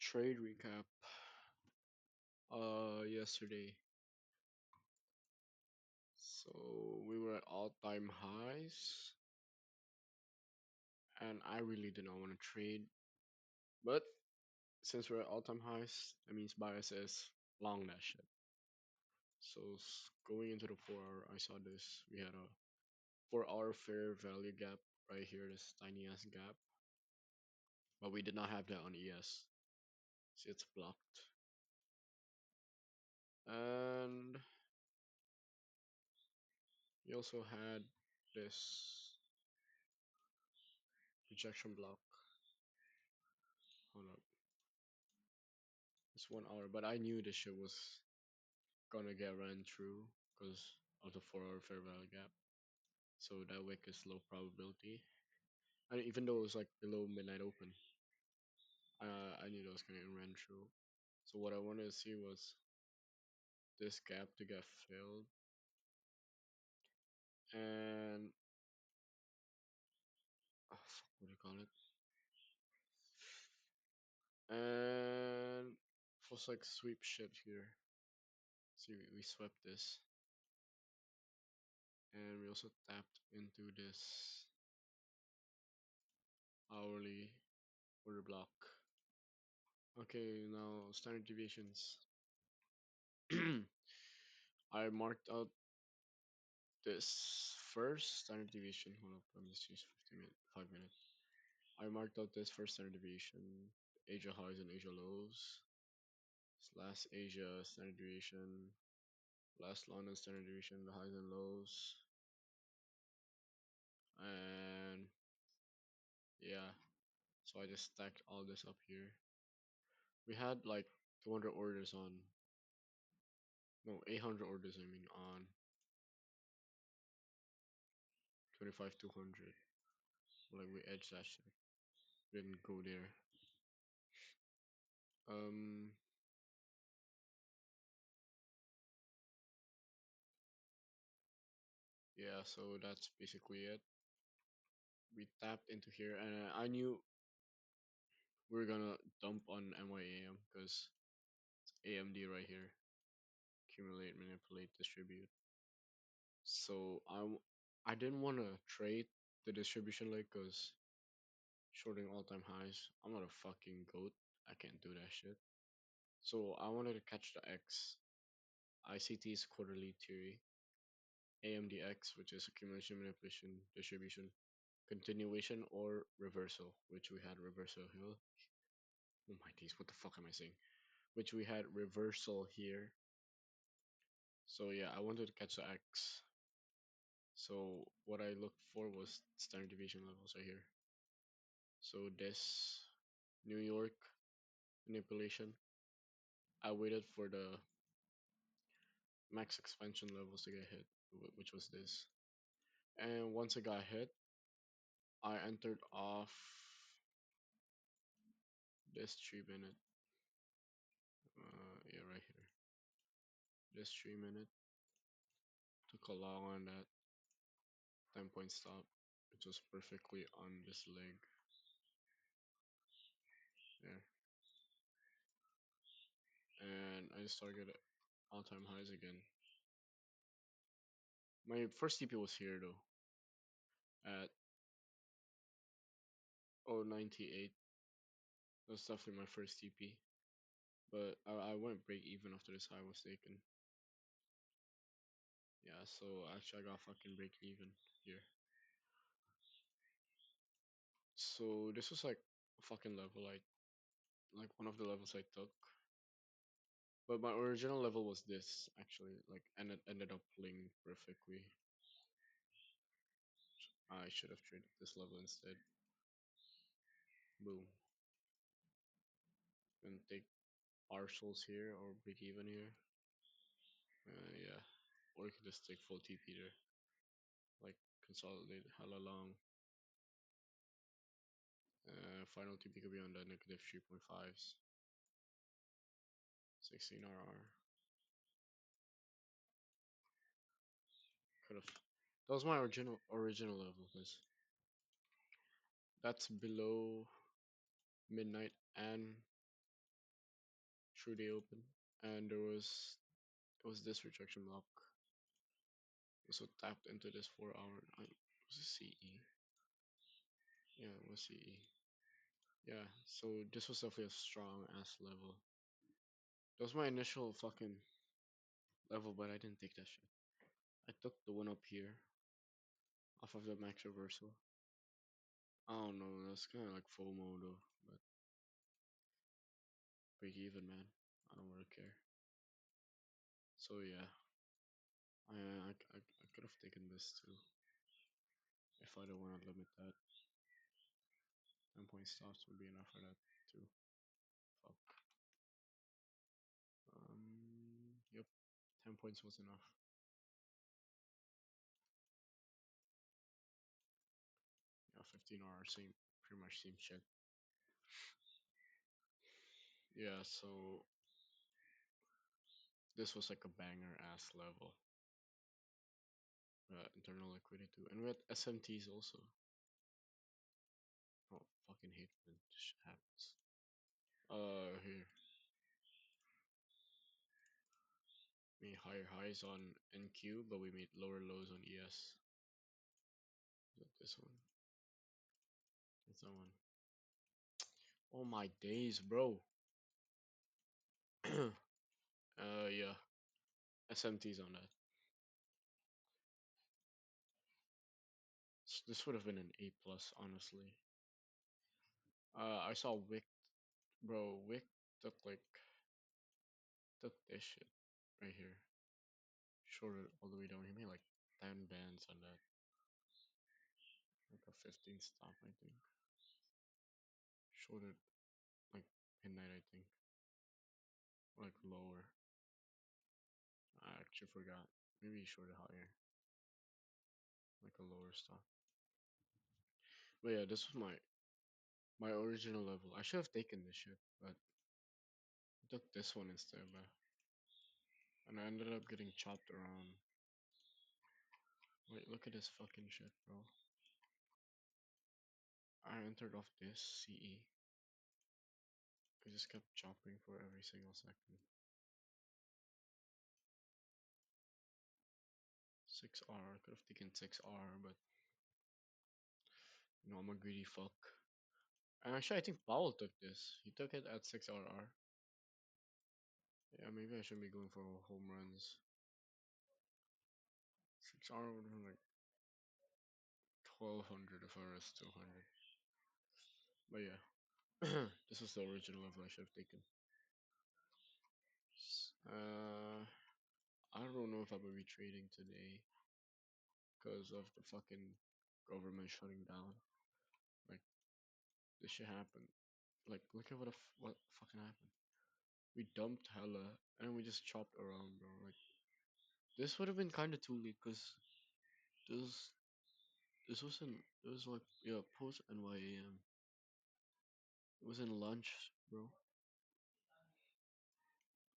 Trade recap. Yesterday. So we were at all-time highs, and I really did not want to trade. But since we're at all-time highs, that means bias is long that shit. So going into the 4 hour, I saw this. We had a 4 hour fair value gap right here, this tiny ass gap. But we did not have that on ES. See, it's blocked. And we also had this rejection block. Hold up. It's 1 hour, but I knew this shit was gonna get ran through because of the 4 hour fair value gap. So that wick is low probability. And even though it was like below midnight open, I knew that was gonna get ran through. So what I wanted to see was this gap to get filled, and fuck, what do you call it? And was like sweep shit here. See, we swept this, and we also tapped into this hourly order block. Okay, now standard deviations. I marked out this first standard deviation. Hold up, let me just use 50 minutes, 5 minutes. I marked out this first standard deviation, Asia highs and Asia lows. Last Asia standard deviation, last London standard deviation, the highs and lows. And yeah, so I just stacked all this up here. We had like 200 orders on, no, 800 orders, I mean, on 25 200. Like we edged that shit. Didn't go there. Um, yeah, so that's basically it. We tapped into here, and I knew we were gonna dump on MYAM because it's AMD right here. Accumulate, manipulate, distribute. So I didn't want to trade the distribution leg because shorting all-time highs. I'm not a fucking goat. I can't do that shit. So I wanted to catch the X. ICT's quarterly theory. AMDX, which is accumulation, manipulation, distribution, continuation, or reversal, which we had reversal here. Oh my days, what the fuck am I saying? Which we had reversal here. So yeah, I wanted to catch the X. So what I looked for was standard deviation levels right here. So this New York manipulation, I waited for the max expansion levels to get hit, which was this. And once it got hit, I entered off this 3 minute. Yeah, right here. This 3 minute. Took a long on that 10 point stop, which was perfectly on this leg. There. And I just targeted all time highs again. My first TP was here though, at 098. That's definitely my first TP. But I went break even after this high was taken. Yeah, so actually I got fucking break even here. So this was like a fucking level, like one of the levels I took. But my original level was this actually, like, and it ended up playing perfectly. I should have traded this level instead. Boom. And take partials here or break even here. Yeah. Or you could just take full TP there. Like consolidate hella long. Final TP could be on the negative 3.5s. 16 RR. Could have. That was my original level, because that's below midnight and through the open, and there was this rejection block. So tapped into this 4 hour. Was it CE? Yeah, it was CE. Yeah, so this was definitely a strong ass level. That was my initial fucking level, but I didn't take that shit. I took the one up here off of the max reversal. I don't know, that's kind of like FOMO though, but break even, man. I don't really care. So yeah, I could have taken this too if I don't want to limit that. 10 point stops would be enough for that too. Fuck. Yep, 10 points was enough. Yeah, 15 hours, same, pretty much same shit. Yeah, so this was like a banger ass level. Internal liquidity too, and we had SMTs also. Oh, fucking hate when this shit happens. Here, we made higher highs on NQ, but we made lower lows on ES. This one, it's that one. Oh my days, bro. Yeah, SMTs on that. This would have been an A plus, honestly. I saw Wick, bro. Wick took like took this shit right here, shorted all the way down. He made like 10 bands on that, like a 15 stop, I think. Shorted like midnight, I think, like lower. I actually forgot. Maybe he shorted higher, like a lower stop. But yeah, this was my original level. I should have taken this shit, but I took this one instead, bro. And I ended up getting chopped around. Wait, look at this fucking shit, bro. I entered off this CE. I just kept chopping for every single second. 6R, I could have taken 6R, but I'm a greedy fuck. And actually, I think Powell took this. He took it at 6RR. Yeah, maybe I should be going for home runs. 6R would have been like 1200 if I was 200. But yeah, this was the original level I should have taken. Uh, I don't know if I will be trading today because of the fucking government shutting down. Like, this shit happened. Like, look at what fucking happened. We dumped hella and we just chopped around, bro. Like, this would have been kind of too late because this this wasn't. It was like, yeah, post NYAM. It was in lunch, bro.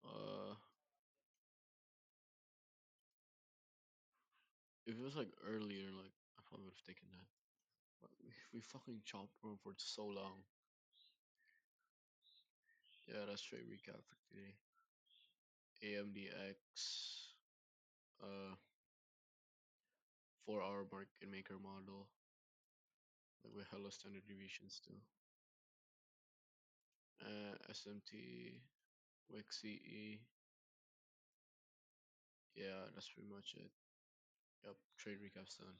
Uh, if it was like earlier, like I probably would have taken that. But we fucking chopped around for so long. Yeah, that's straight recap for today. AMDX, 4 hour market maker model, like with hella standard deviations too. SMT, WIC-CE. Yeah, that's pretty much it. Yep, trade recap's done.